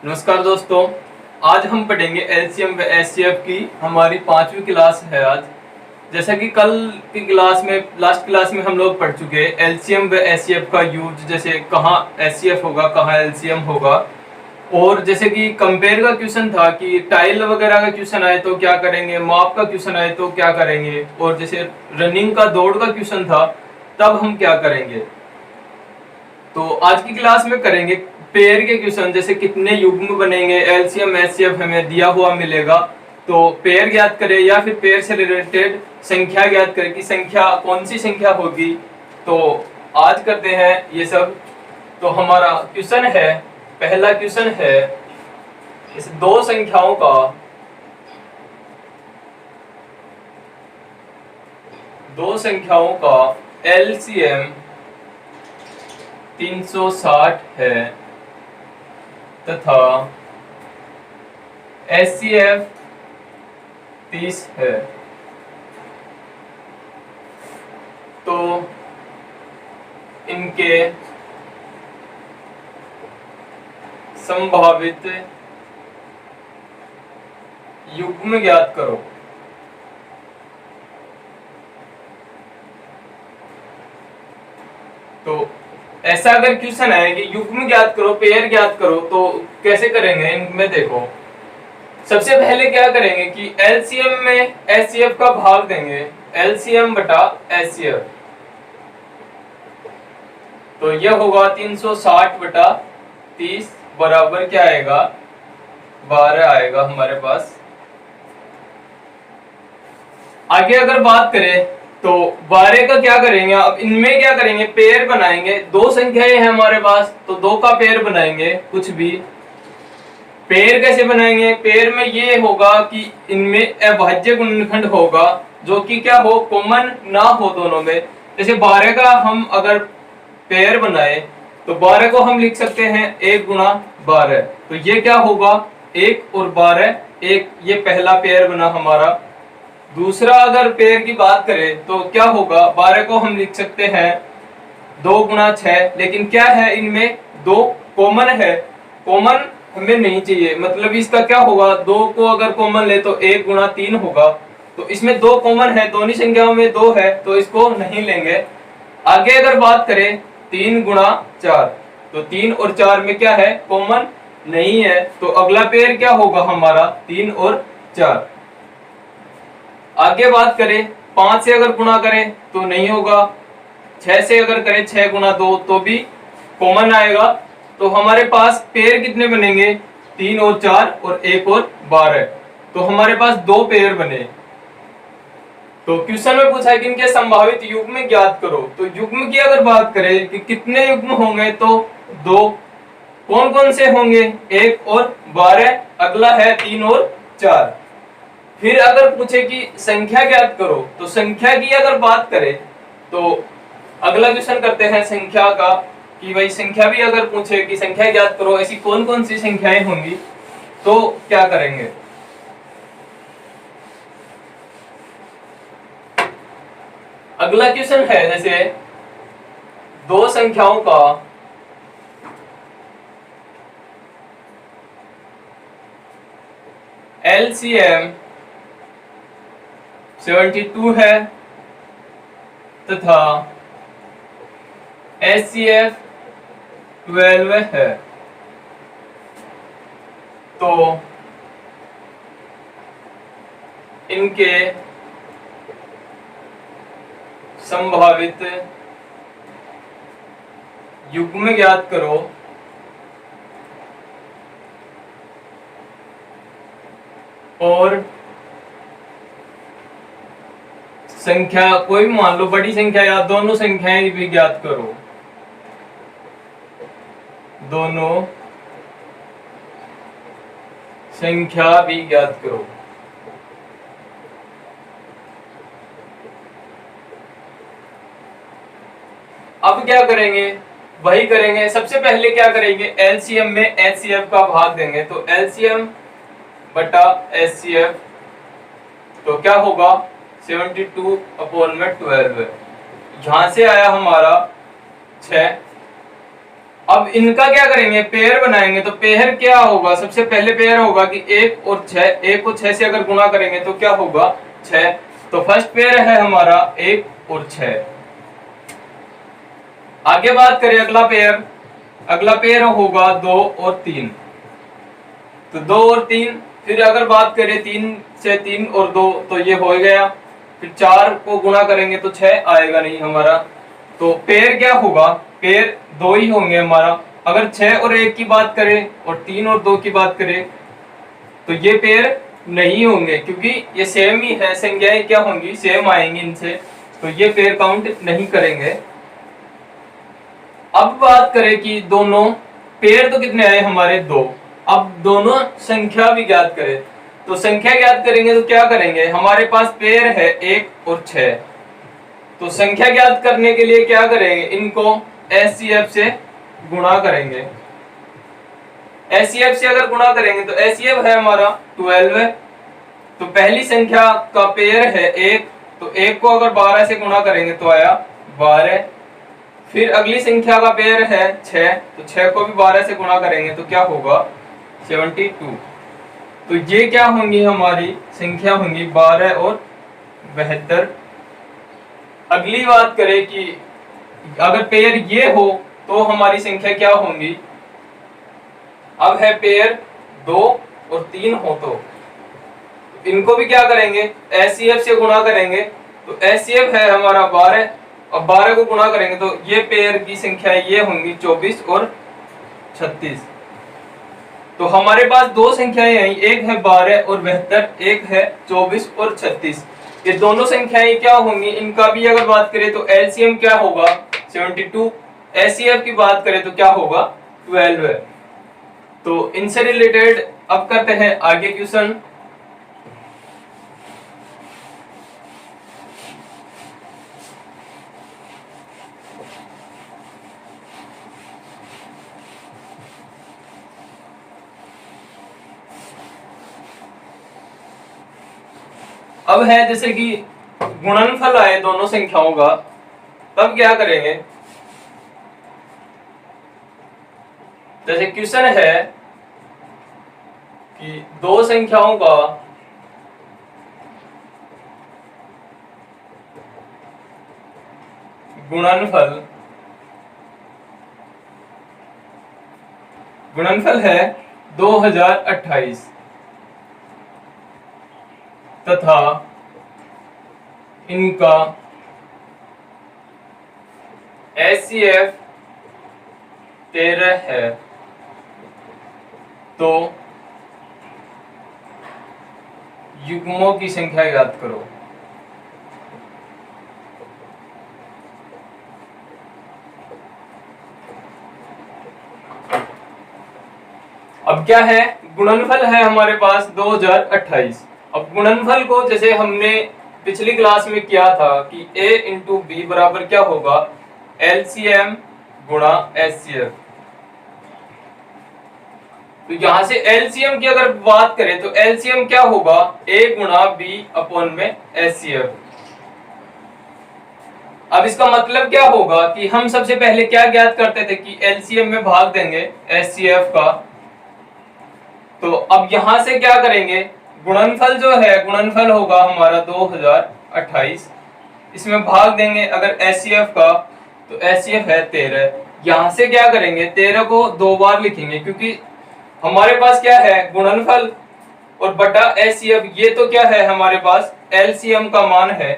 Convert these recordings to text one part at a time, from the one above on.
नमस्कार दोस्तों, आज हम पढ़ेंगे एलसीएम व एचसीएफ की हमारी 5वीं क्लास है आज। जैसा कि कल की क्लास में लास्ट क्लास में हम लोग पढ़ चुके हैं एलसीएम व एचसीएफ का यूज, जैसे कहाँ एचसीएफ होगा कहाँ एलसीएम होगा। और जैसे कि कंपेयर का क्वेश्चन था कि टाइल वगैरह का क्वेश्चन आए तो क्या करेंगे, माप का क्वेश्चन आए तो क्या करेंगे, और जैसे रनिंग का दौड़ का क्वेश्चन था तब हम क्या करेंगे। तो आज की क्लास में करेंगे पेयर के क्वेश्चन, जैसे कितने युग्म बनेंगे, एलसीएम एचसीएफ हमें दिया हुआ मिलेगा तो पेयर ज्ञात करें, या फिर पेयर से रिलेटेड संख्या ज्ञात करें कि संख्या कौन सी संख्या होगी। तो आज करते हैं ये सब। तो हमारा क्वेश्चन है, पहला क्वेश्चन है इस दो संख्याओं का एलसीएम 360 है तथा एचसीएफ 30 है। तो इनके संभावित युग्म ज्ञात करो। तो ऐसा अगर क्वेश्चन है कि युग्म ज्ञात करो, पेयर ज्ञात करो, तो कैसे करेंगे इनमें देखो। सबसे पहले क्या करेंगे कि एलसीएम में एचसीएफ का भाग देंगे, एलसीएम बटा एचसीएफ। तो यह होगा 360 बटा 30 बराबर क्या आएगा, 12 आएगा हमारे पास। आगे अगर बात करें तो 12 का क्या करेंगे, अब इनमें क्या करेंगे, पेयर बनाएंगे। दो संख्याएं हैं हमारे पास तो दो का पेयर बनाएंगे। कुछ भी पेयर कैसे बनाएंगे, पेयर में ये होगा कि इनमें अभाज्य गुणनखंड होगा जो कि क्या हो, कॉमन ना हो दोनों में। जैसे 12 का हम अगर पेयर बनाए तो 12 को हम लिख सकते हैं 1 गुणा 12। तो ये क्या होगा, 1 और 12, एक ये पहला पेयर बना हमारा। दूसरा अगर पेयर की बात करें तो क्या होगा, 12 को हम लिख सकते हैं 2 गुणा 6, लेकिन क्या है इनमें 2 कॉमन है, कॉमन हमें नहीं चाहिए। मतलब इसका क्या होगा, 2 को अगर कॉमन ले तो 1 गुणा 3 होगा। तो इसमें 2 कॉमन है, दोनों संख्याओं में 2 है तो इसको नहीं लेंगे। आगे अगर बात करें 3 गुणा 4, तो 3 और 4 में क्या है, कॉमन नहीं है। तो अगला पेयर क्या होगा हमारा, 3 और 4। आगे बात करें 5 से अगर गुणा करें तो नहीं होगा, 6 से अगर करें 6 गुणा 2 तो भी कॉमन आएगा। तो हमारे पास पेयर कितने बनेंगे, 3 और 4 और 1 और 12। तो हमारे पास 2 पेयर बने। तो क्वेश्चन में पूछा है कि इनके संभावित युग्म ज्ञात करो। तो युग्म की अगर बात करें कि कितने युग्म होंगे तो 2। कौन कौन से होंगे, 1 और 12, अगला है 3 और 4। फिर अगर पूछे कि संख्या ज्ञात करो, तो संख्या की अगर बात करें तो अगला क्वेश्चन करते हैं संख्या का, कि भाई संख्या भी अगर पूछे कि संख्या ज्ञात करो, ऐसी कौन कौन सी संख्याएं होंगी, तो क्या करेंगे। अगला क्वेश्चन है जैसे दो संख्याओं का एलसीएम 72 है तथा एचसीएफ 12 है। तो इनके संभावित युग्म ज्ञात करो और संख्या कोई भी मान लो, बड़ी संख्या या दोनों संख्याएं भी ज्ञात करो, दोनों संख्या भी ज्ञात करो। अब क्या करेंगे, वही करेंगे। सबसे पहले क्या करेंगे, एलसीएम में एचसीएफ का भाग देंगे। तो एलसीएम बटा एचसीएफ, तो क्या होगा 72/12। यहां से आया हमारा 6, अब इनका क्या करेंगे, पेयर बनाएंगे। तो पेयर क्या होगा, सबसे पहले पेयर होगा कि 1 और 6, 1 को 6 से अगर गुणा करेंगे तो क्या होगा, 6। तो फर्स्ट पेयर है हमारा 1 और 6। आगे बात करें अगला पेयर होगा 2 और 3। तो 2 और 3, फिर अगर बात करें 3 से 3 और 2 तो ये हो गया। फिर 4 को गुणा करेंगे तो 6 आएगा नहीं हमारा। तो पेयर क्या होगा, पेयर 2 ही होंगे हमारा। अगर 6 और 1 की बात करें और 3 और 2 की बात करें तो ये पेयर नहीं होंगे, क्योंकि ये सेम ही है, संख्याएं क्या होंगी, सेम आएंगी इनसे, तो ये पेयर काउंट नहीं करेंगे। अब बात करें कि दोनों पेयर तो कितने आए हमारे, 2। अब दोनों संख्या भी ज्ञात करें। तो संख्या ज्ञात करेंगे तो क्या करेंगे, हमारे पास पेयर है 1 और 6। तो संख्या ज्ञात करने के लिए क्या करेंगे, इनको एचसीएफ से गुणा करेंगे। एचसीएफ से अगर गुणा करेंगे तो एचसीएफ है हमारा 12 है। तो पहली संख्या का पेयर है 1, तो 1 को अगर 12 से गुणा करेंगे तो आया 12। फिर अगली संख्या का पेयर है 6, तो 6 को भी 12 से गुणा करेंगे तो क्या होगा, 72। तो ये क्या होंगी, हमारी संख्या होंगी 12 और 72। अगली बात करें कि अगर पेयर ये हो तो हमारी संख्या क्या होंगी। अब है पेयर 2 और 3 हो तो इनको भी क्या करेंगे, एचसीएफ से गुणा करेंगे। तो एचसीएफ है हमारा 12, और 12 को गुणा करेंगे तो ये पेयर की संख्या ये होंगी 24 और 36। तो हमारे पास दो संख्याएं आई, एक है 12 और 72, एक है 24 और 36। ये दोनों संख्याएं क्या होंगी, इनका भी अगर बात करें तो एलसीएम क्या होगा, 72। एचसीएफ की बात करें तो क्या होगा, 12 है। तो इनसे रिलेटेड अब करते हैं आगे क्वेश्चन। अब है जैसे कि गुणनफल आए दोनों संख्याओं का, तब क्या करेंगे। जैसे क्वेश्चन है कि दो संख्याओं का गुणनफल है 2028 तथा इनका एचसीएफ 13 है। तो युग्मों की संख्या याद करो। अब क्या है, गुणनफल है हमारे पास 2028। अब गुणनफल को जैसे हमने पिछली क्लास में किया था कि a इंटू बी बराबर क्या होगा, एलसीएम गुणा एचसीएफ। तो यहां से एलसीएम की अगर बात करें तो एलसीएम क्या होगा, a गुणा बी अपॉन में एचसीएफ। अब इसका मतलब क्या होगा कि हम सबसे पहले क्या ज्ञात करते थे कि एलसीएम में भाग देंगे एचसीएफ का। तो अब यहां से क्या करेंगे, गुणनफल जो है, गुणनफल होगा हमारा 2028, इसमें भाग देंगे अगर एचसीएफ का, तो एचसीएफ है 13। यहां से क्या करेंगे, 13 को 2 बार लिखेंगे, क्योंकि हमारे पास क्या है, गुणनफल और बटा एचसीएफ, ये तो क्या है हमारे पास एलसीएम का मान है।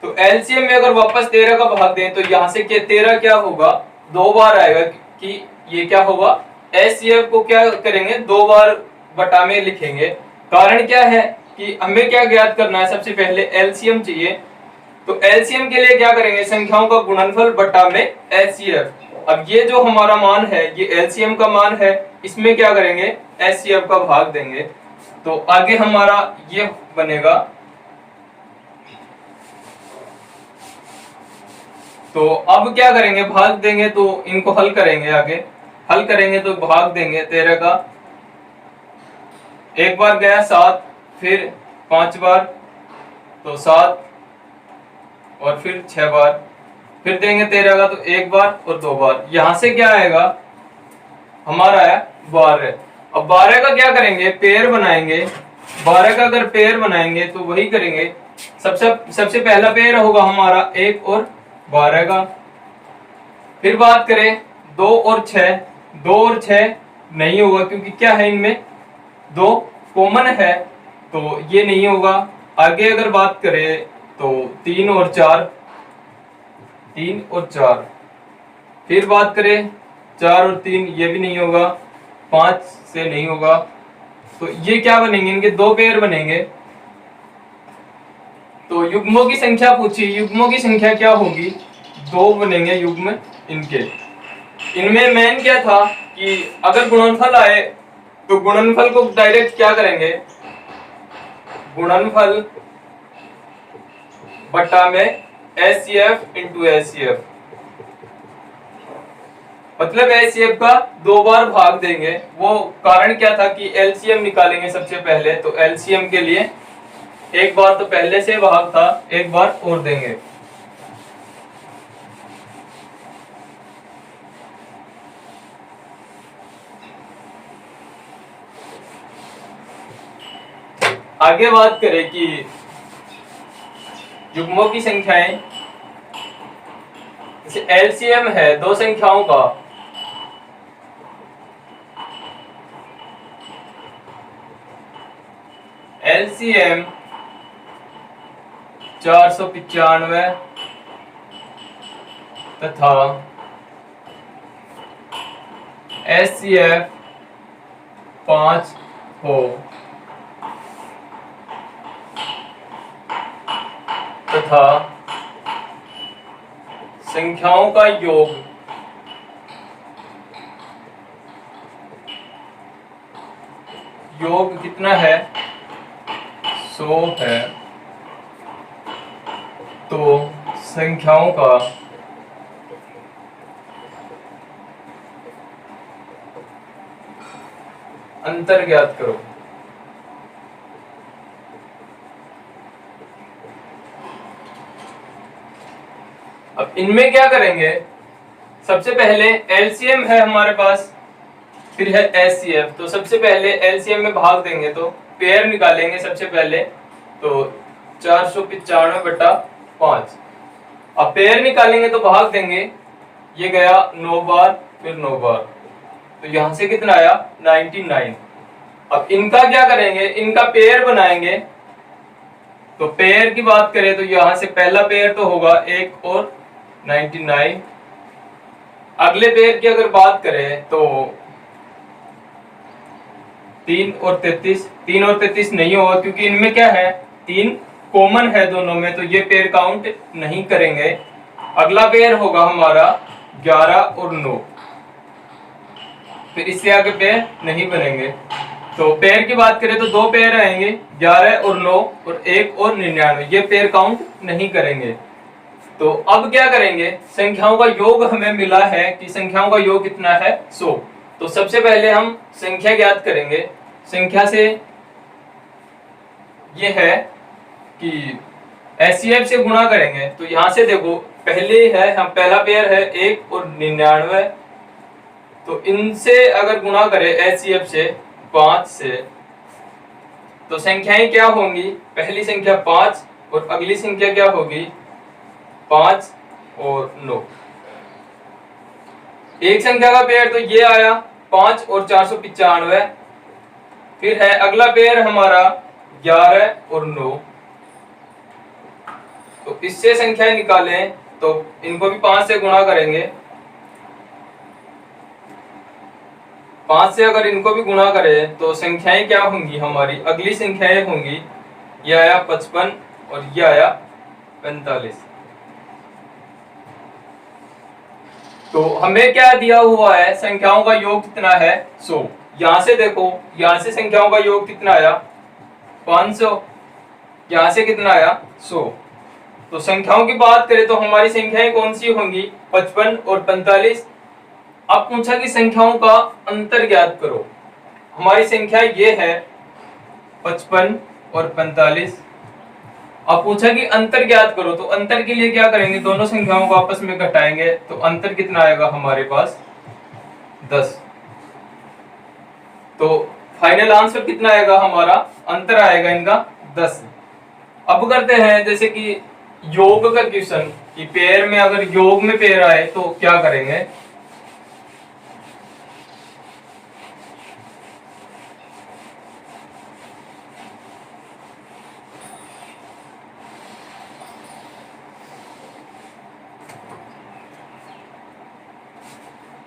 तो एलसीएम में अगर वापस 13 का भाग दें तो यहां से 13 क्या होगा, 2 बार आएगा, कि ये क्या होगा, एचसीएफ को क्या करेंगे, 2 बार बटा में लिखेंगे। कारण क्या है कि हमें क्या ज्ञात करना है, सबसे पहले एलसीएम चाहिए। तो एलसीएम के लिए क्या करेंगे, संख्याओं का गुणनफल बटा में एचसीएफ। अब ये जो हमारा मान है ये एलसीएम का मान है, इसमें क्या करेंगे, एचसीएफ का भाग देंगे। तो आगे हमारा ये बनेगा। तो अब क्या करेंगे, भाग देंगे तो इनको हल करेंगे, आगे हल करेंगे तो भाग देंगे 13 का, एक बार गया 7, फिर 5 बार तो 7, और फिर 6 बार, फिर देंगे 13 का तो 1 बार और 2 बार। यहां से क्या आएगा, हमारा है 12। अब 12 का क्या करेंगे, पेयर बनाएंगे। 12 का अगर पेयर बनाएंगे तो वही करेंगे, सबसे पहला पेयर होगा हमारा 1 और 12 का। फिर बात करें 2 और 6, 2 और 6 नहीं होगा क्योंकि क्या है, इनमें 2 कॉमन है तो ये नहीं होगा। आगे अगर बात करें तो 3 और 4, 3 और 4। फिर बात करें 4 और 3, ये भी नहीं होगा, 5 से नहीं होगा। तो ये क्या बनेंगे, इनके 2 पेयर बनेंगे। तो युग्मों की संख्या पूछी, युग्मों की संख्या क्या होगी, 2 बनेंगे युग्म इनके। इनमें मेन क्या था कि अगर गुणनफल आए तो गुणनफल को डायरेक्ट क्या करेंगे, गुणनफल बट्टा में HCF इंटू HCF, मतलब HCF का 2 बार भाग देंगे। वो कारण क्या था कि LCM निकालेंगे सबसे पहले, तो LCM के लिए एक बार तो पहले से भाग था, एक बार और देंगे। आगे बात करें कि युग्मों की संख्याएं, जैसे LCM है 2 संख्याओं का, LCM 495 तथा HCF 5 हो तथा संख्याओं का योग कितना है, 100 है, तो संख्याओं का अंतर ज्ञात करो। अब इनमें क्या करेंगे, सबसे पहले LCM है हमारे पास, फिर है HCF। तो सबसे पहले LCM में भाग देंगे तो पेयर निकालेंगे सबसे पहले, तो 495 बटा 5। अब पेयर निकालेंगे तो भाग देंगे, ये गया 9 बार, फिर 9 बार, तो यहां से कितना आया, 99। अब इनका क्या करेंगे, इनका पेयर बनाएंगे। तो पेयर की बात करें तो यहां से पहला पेयर तो होगा 1 और 99। अगले पेयर की अगर बात करें तो 3 और 33, 3 और 33 नहीं होगा क्योंकि इनमें क्या है, 3 कॉमन है दोनों में, तो ये पेयर काउंट नहीं करेंगे। अगला पेयर होगा हमारा 11 और 9, फिर इससे आगे पेयर नहीं बनेंगे। तो पेयर की बात करें तो 2 पेयर आएंगे, 11 और 9 और 1 और 99, ये पेयर काउंट नहीं करेंगे। तो अब क्या करेंगे, संख्याओं का योग हमें मिला है कि संख्याओं का योग कितना है, 100। तो सबसे पहले हम संख्या ज्ञात करेंगे। संख्या से ये है कि HCF से गुणा करेंगे। तो यहां से देखो, पहले है हम पहला पेयर है 1 और 99, तो इनसे अगर गुणा करें HCF से 5 से, तो संख्याएं क्या होंगी, पहली संख्या 5 और अगली संख्या क्या होगी, 5 और 9। एक संख्या का पेयर तो ये आया 5 और 495, फिर है अगला पेयर हमारा 11 और 9। तो इससे संख्याएं निकालें तो इनको भी 5 से गुणा करेंगे, 5 से अगर इनको भी गुणा करें तो संख्याएं क्या होंगी, हमारी अगली संख्याएं होंगी, ये आया 55 और ये आया 45। तो हमें क्या दिया हुआ है, संख्याओं का योग कितना है, 100। यहां से देखो, यहां से संख्याओं का योग कितना आया, 500, यहां से कितना आया, 100। तो संख्याओं की बात करें तो हमारी संख्याएं कौन सी होंगी, 55 और 45। अब पूछा कि संख्याओं का अंतर ज्ञात करो। हमारी संख्या ये है 55 और 45। अब पूछा कि अंतर ज्ञात करो, तो अंतर के लिए क्या करेंगे, दोनों संख्याओं को आपस में घटाएंगे, तो अंतर कितना आएगा हमारे पास, 10। तो फाइनल आंसर कितना आएगा हमारा, अंतर आएगा इनका 10। अब करते हैं जैसे कि योग का क्वेश्चन, कि पेयर में अगर योग में पेयर आए तो क्या करेंगे।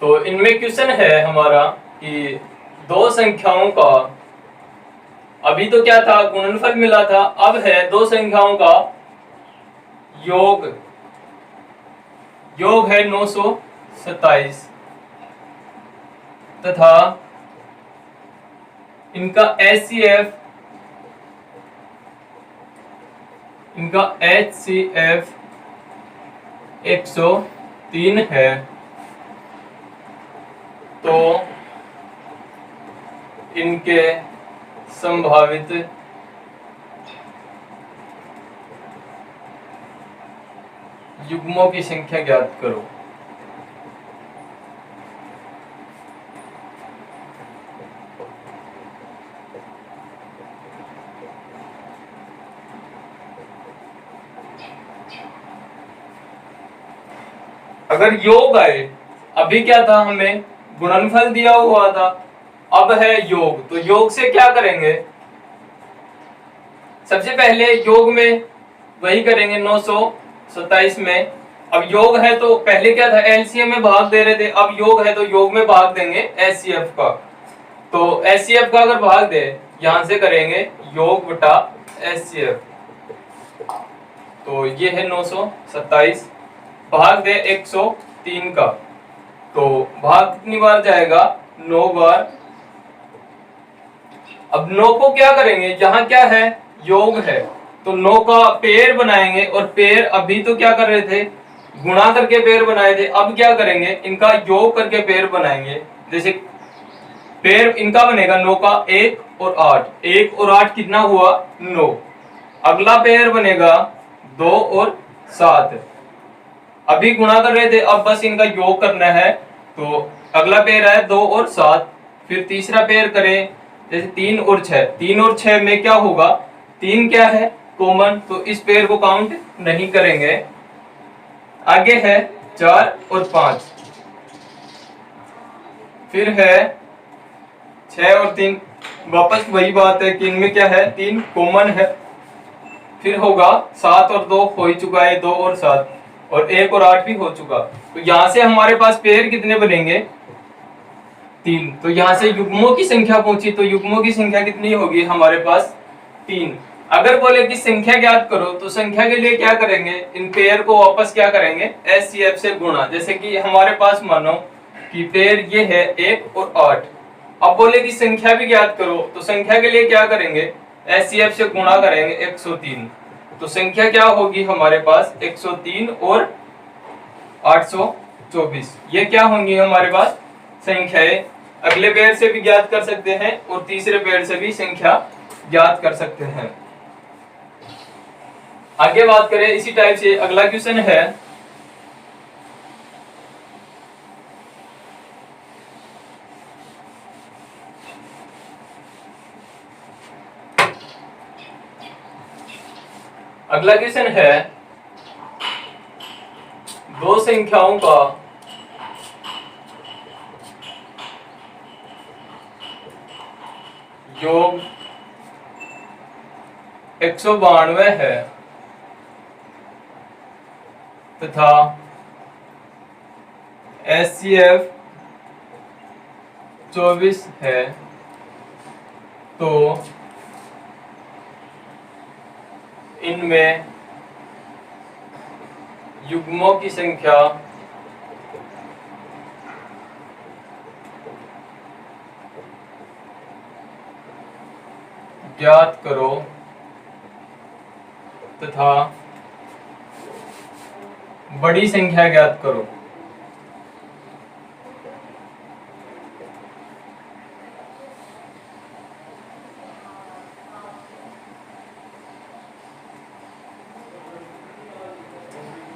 तो इनमें क्वेश्चन है हमारा कि दो संख्याओं का, अभी तो क्या था, गुणनफल मिला था, अब है दो संख्याओं का योग। योग है 927 तथा इनका HCF, इनका HCF 103 है। तो इनके संभावित युग्मों की संख्या ज्ञात करो। अगर योग आए, अभी क्या था, हमें गुणनफल दिया हुआ था, अब है योग, तो योग से क्या करेंगे। सबसे पहले योग में वही करेंगे 927 में। अब योग है तो पहले क्या था, एलसीएम में भाग दे रहे थे, अब योग है तो योग में भाग देंगे एचसीएफ का। तो एचसीएफ का अगर भाग दे, यहां से करेंगे योग बटा एचसीएफ, तो ये है 927 भाग दे 103 का, तो भाग कितनी बार जाएगा, 9 बार। अब 9 को क्या करेंगे, यहाँ क्या है, योग है, तो 9 का पेयर बनाएंगे, और पेयर अभी तो क्या कर रहे थे, गुणा करके पेयर बनाए थे, अब क्या करेंगे, इनका योग करके पेयर बनाएंगे। जैसे पेयर इनका बनेगा 9 का 1 और 8, 1 और 8 कितना हुआ, 9। अगला पेयर बनेगा 2 और 7, अभी गुणा कर रहे थे, अब बस इनका योग करना है, तो अगला पेयर है 2 और 7। फिर तीसरा पेयर करें, जैसे 3 और 6, 3 और 6 में क्या होगा, 3 क्या है, कॉमन, तो इस पेयर को काउंट नहीं करेंगे। आगे है 4 और 5, फिर है 6 और 3, वापस वही बात है कि इनमें क्या है, 3 कॉमन है। फिर होगा 7 और 2 हो ही चुका है, 2 और 7, और 1 और 8 भी हो चुका। तो यहां से हमारे पास पेयर कितने बनेंगे, 3। तो यहां से युग्मों की संख्या पहुंची, तो युग्मों की संख्या कितनी होगी हमारे पास, 3। अगर बोले कि संख्या ज्ञात करो, तो संख्या के लिए क्या करेंगे, इन पेयर को वापस क्या करेंगे, एचसीएफ से गुणा। जैसे कि हमारे पास मानो कि पेयर ये है 1 और 8, अब बोले कि संख्या भी ज्ञात करो, तो संख्या के लिए क्या करेंगे, एचसीएफ से गुणा करेंगे 103। तो संख्या क्या होगी हमारे पास, 103 और 824, ये क्या होंगी हमारे पास संख्याएं। अगले पेयर से भी ज्ञात कर सकते हैं और तीसरे पेयर से भी संख्या ज्ञात कर सकते हैं। आगे बात करें इसी टाइप से, अगला क्वेश्चन है अगला क्वेश्चन है दो संख्याओं का योग 192 है तथा HCF 24 है, तो इनमें युग्मों की संख्या ज्ञात करो तथा बड़ी संख्या ज्ञात करो।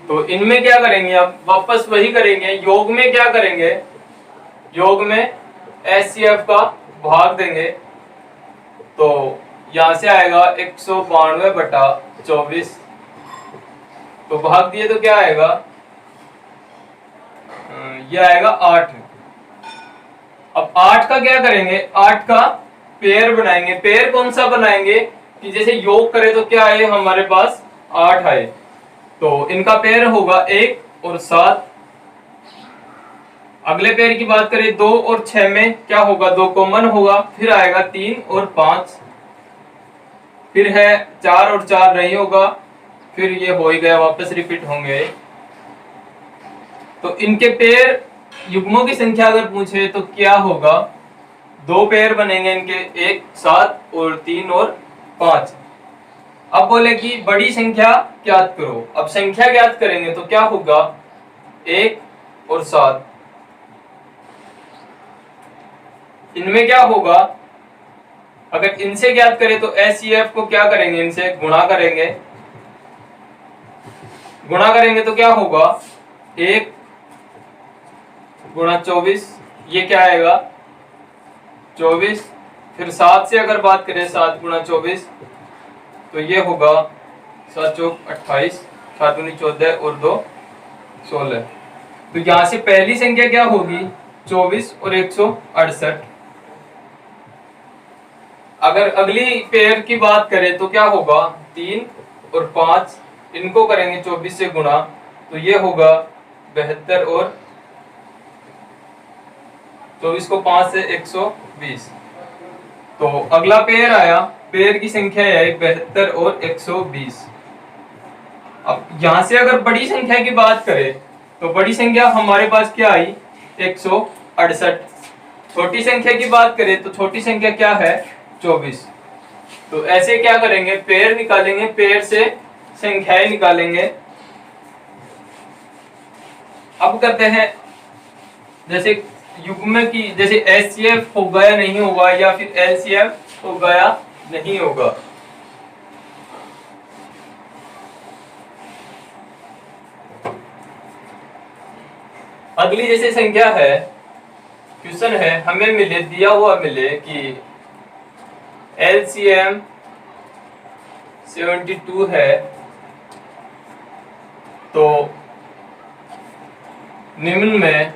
तो इनमें क्या करेंगे, आप वापस वही करेंगे, योग में क्या करेंगे, योग में HCF का भाग देंगे तो यहां से आएगा 192/24। तो भाग दिए तो क्या आएगा, ये आएगा 8। अब 8 का क्या करेंगे, 8 का पेयर बनाएंगे। पेयर कौन सा बनाएंगे कि जैसे योग करे तो क्या आए हमारे पास 8 आए। तो इनका पेयर होगा 1 और 7। अगले पेयर की बात करें 2 और 6 में क्या होगा, 2 कॉमन होगा, फिर आएगा 3 और 5, फिर है 4 और 4 नहीं होगा, फिर ये हो ही गया, वापस रिपीट होंगे। तो इनके पेयर युग्मों की संख्या अगर पूछे तो क्या होगा, 2 पेयर बनेंगे इनके, 1 7 और 3 और 5। अब बोले कि बड़ी संख्या ज्ञात करो। अब संख्या ज्ञात करेंगे तो क्या होगा, 1 और 7। इनमें क्या होगा, अगर इनसे ज्ञात करें तो एचसीएफ को क्या करेंगे, इनसे गुणा करेंगे। गुणा करेंगे तो क्या होगा, 1 गुणा 24, ये क्या आएगा 24। फिर 7 से अगर बात करें, 7 गुणा 24 तो ये होगा 7 चौक 28, 7 दूनी 14 और 2 16। तो यहां से पहली संख्या क्या होगी, 24 और 168। अगर अगली पेयर की बात करें तो क्या होगा, 3 और 5, इनको करेंगे 24 से गुणा तो ये होगा 72 और 24 को 5 से 120। तो अगला पेयर आया, पेयर की संख्या है 72 और 120। अब यहां से अगर बड़ी संख्या की बात करें तो बड़ी संख्या हमारे पास क्या आई, 168। छोटी संख्या की बात करें तो छोटी संख्या क्या है, 24। तो ऐसे क्या करेंगे, पेयर निकालेंगे, पेयर से संख्याएं निकालेंगे। अब करते हैं जैसे युग्म की, जैसे एचसीएफ होगा या नहीं होगा, या फिर एलसीएफ होगा या नहीं होगा। अगली जैसे संख्या है, क्वेश्चन है, हमें मिले, दिया हुआ मिले कि एलसीएम 72 है, तो निम्न में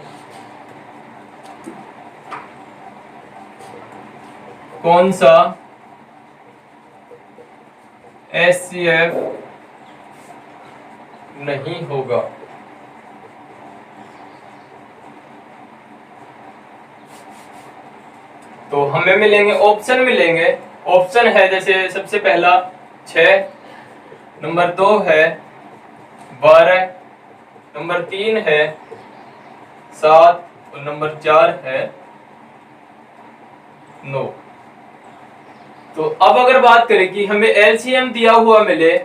कौन सा एचसीएफ नहीं होगा। तो हमें मिलेंगे, ऑप्शन मिलेंगे। ऑप्शन है जैसे सबसे पहला 6, नंबर 2 है 12, नंबर 3 है 7 और नंबर 4 है 9। तो अब अगर बात करें कि हमें एलसीएम दिया हुआ मिले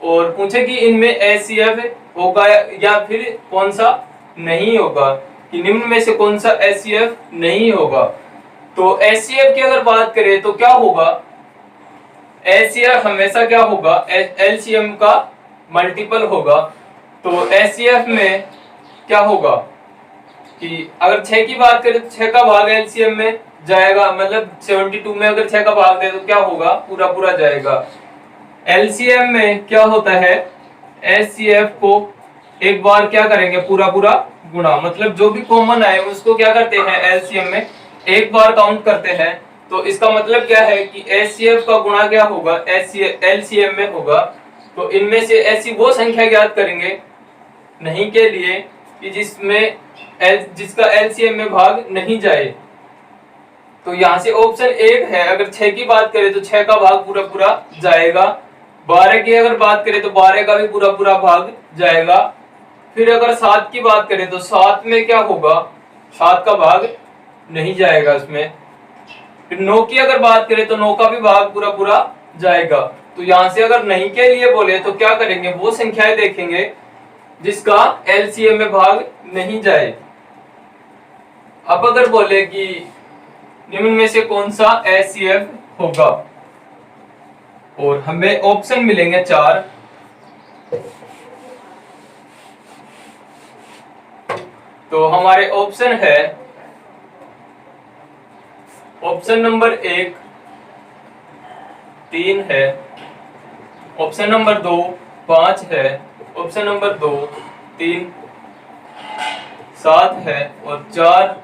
और पूछे कि इनमें एचसीएफ होगा या फिर कौन सा नहीं होगा, कि निम्न में से कौन सा एचसीएफ नहीं होगा। तो एचसीएफ की अगर बात करें तो क्या होगा, एचसीएफ हमेशा क्या होगा, एलसीएम का मल्टीपल होगा। तो एचसीएफ में क्या होगा कि अगर 6 की बात करें तो 6 का भाग एलसीएम में जाएगा, मतलब 72 में अगर 6 का भाग दे तो क्या होगा, पूरा पूरा जाएगा। एलसीएम में क्या होता है, एचसीएफ को एक बार क्या करेंगे, पूरा पूरा गुणा, मतलब जो भी कॉमन आए उसको क्या करते हैं, एलसीएम में एक बार काउंट करते हैं। तो इसका मतलब क्या है कि एचसीएफ का गुणा क्या होगा, एलसीएम में होगा। तो इनमें से ऐसी वो संख्या ज्ञात करेंगे नहीं के लिए कि जिसका एलसीएम में भाग नहीं जाए। तो यहाँ से ऑप्शन 1 है, अगर 6 की बात करें तो 6 का भाग पूरा पूरा जाएगा। 12 की अगर बात करें तो 12 का भी पूरा पूरा भाग जाएगा। फिर अगर 7 की बात करें तो 7 में क्या होगा, 7 का भाग नहीं जाएगा इसमें। फिर 9 की अगर बात करें तो 9 का भी भाग पूरा पूरा जाएगा। तो यहाँ से अगर नहीं के लिए बोले तो क्या करेंगे, वो संख्याएं देखेंगे जिसका एलसीएम में भाग नहीं जाए। अब अगर बोले कि निम्न में से कौन सा एचसीएफ होगा, और हमें ऑप्शन मिलेंगे 4। तो हमारे ऑप्शन है ऑप्शन नंबर 1 3 है, ऑप्शन नंबर 2 5 है, ऑप्शन नंबर 2 3 7 है और 4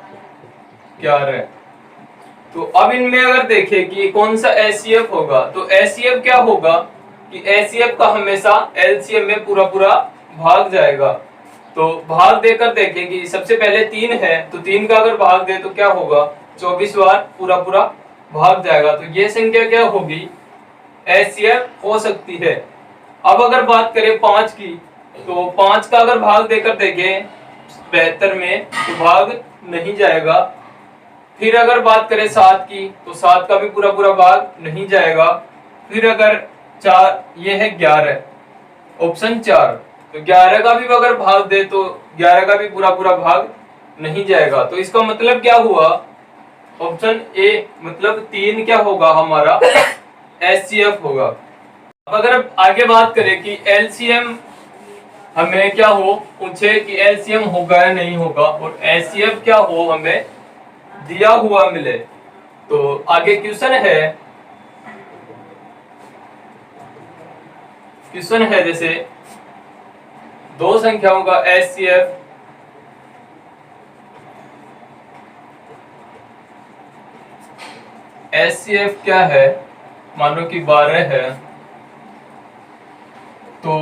11। तो अब इनमें अगर देखें कि कौन सा एचसीएफ होगा, तो एचसीएफ क्या होगा कि एचसीएफ का हमेशा एलसीएम में पूरा पूरा भाग जाएगा। तो भाग देकर देखें कि सबसे पहले 3 है, तो 3 का अगर भाग दे तो क्या होगा, 24 बार पूरा पूरा भाग जाएगा। तो ये संख्या क्या होगी, एचसीएफ हो सकती है। अब अगर बात करें 5 की, तो 5 का अगर भाग देकर देखें 72 में, तो भाग नहीं जाएगा। फिर अगर बात करें 7 की, तो 7 का भी पूरा पूरा भाग नहीं जाएगा। फिर अगर 4, ये है 11, ऑप्शन 4, तो 11 का भी अगर भाग दे तो 11 का भी पूरा पूरा भाग नहीं जाएगा। तो इसका मतलब क्या हुआ, ऑप्शन ए मतलब 3 क्या होगा हमारा एचसीएफ होगा। अब अगर आगे बात करें कि एलसीएम हमें क्या हो पूछे कि एलसीएम होगा या नहीं होगा, और एचसीएफ क्या हो हमें दिया हुआ मिले, तो आगे क्वेश्चन है जैसे दो संख्याओं का एचसीएफ क्या है, मानो कि 12 है, तो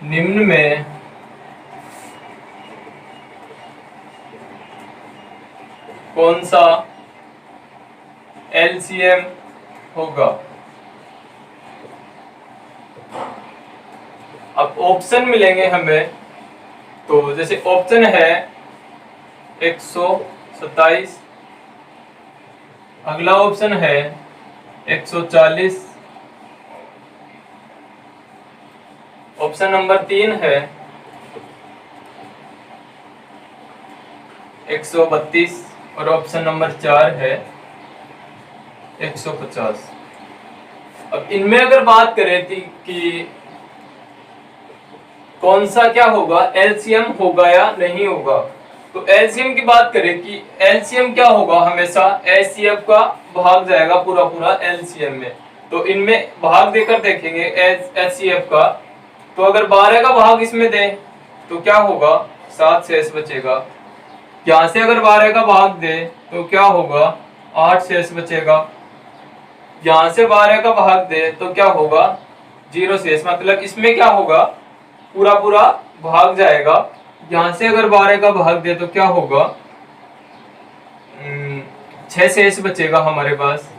निम्न में कौन सा एलसीएम होगा। अब ऑप्शन मिलेंगे हमें, तो जैसे ऑप्शन है 127, अगला ऑप्शन है 140, ऑप्शन नंबर 3 है 132 और ऑप्शन नंबर 4 है 150। अब इनमें अगर बात करें कि कौन सा क्या होगा, एलसीएम होगा या नहीं होगा, तो एलसीएम की बात करें कि एलसीएम क्या होगा, हमेशा एचसीएफ का भाग जाएगा पूरा पूरा एलसीएम में। तो इनमें भाग देकर देखेंगे एचसीएफ का, तो अगर 12 का भाग इसमें दे तो क्या होगा, 7 शेष बचेगा। यहाँ से अगर 12 का भाग दे तो क्या होगा, 8 शेष बचेगा। यहाँ से 12 का भाग दे तो क्या होगा, 0 शेष। मतलब इसमें क्या होगा, पूरा पूरा भाग जाएगा। यहाँ से अगर 12 का भाग दे तो क्या होगा, 6 शेष बचेगा हमारे पास।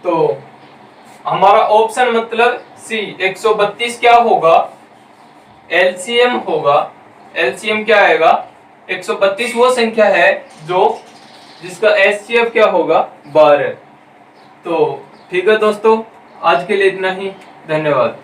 तो हमारा ऑप्शन मतलब सी 132 क्या होगा, एलसीएम होगा। एलसीएम क्या आएगा, 132 वो संख्या है जो जिसका एचसीएफ क्या होगा, 12। तो ठीक है दोस्तों, आज के लिए इतना ही, धन्यवाद।